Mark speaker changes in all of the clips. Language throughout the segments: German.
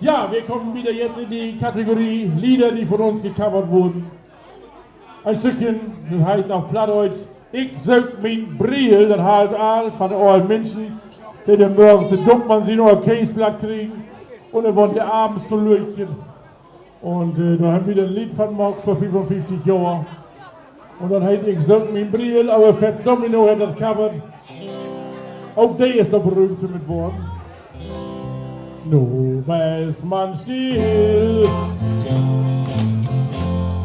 Speaker 1: Ja, wir kommen wieder jetzt in die Kategorie Lieder, die von uns gecovert wurden. Ein Stückchen, das heißt auch Plattdeutsch, ich sög mein Briel, das halt all von allen Menschen, die dann morgens den Duckmann sie noch ein Käseblatt kriegen und dann wollen die abends zu Lürchen. Und da haben wir wieder ein Lied von Mock vor 55 Jahren. Und dann heißt ich sög mein Briel, aber Fats Domino hat das covert. Auch der ist da berühmt mit worden. Nu weiß man still,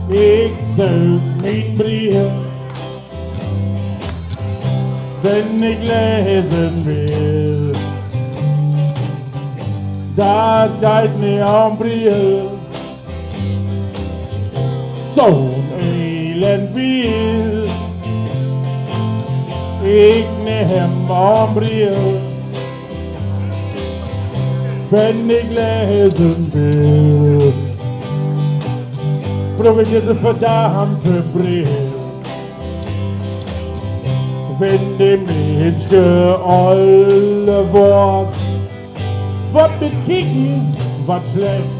Speaker 1: ich sög mein Brief, wenn ich lesen will. Da geht mir am Brief, so elend will, ich nehm am Brief. Wenn ich lesen will, brauche ich diese verdammte Brille. Wenn die Menschen alle Wort, was mit Kicken, was schlecht.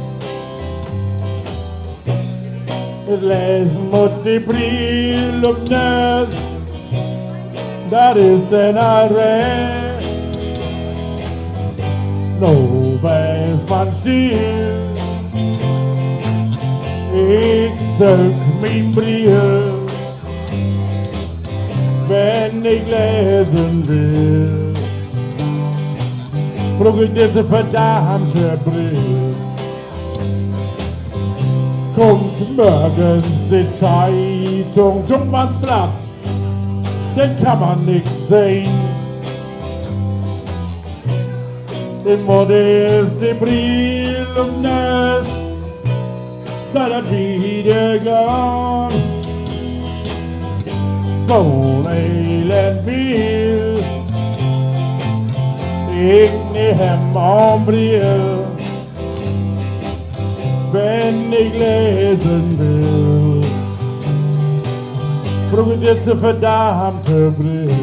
Speaker 1: Ich lesen muss die Brille und das ist denn all recht. No weiß man still, ich sög mein Brief, wenn ich lesen will, brauch ich diese verdammte Brille. Kommt morgens die Zeitung, Dummmannsblatt, dann kann man nix sehen. Immer ist die Brille und das sei das wieder gone. So elend will ich nehm am Brief, wenn ich lesen will, brauch ich diese verdammte Brille.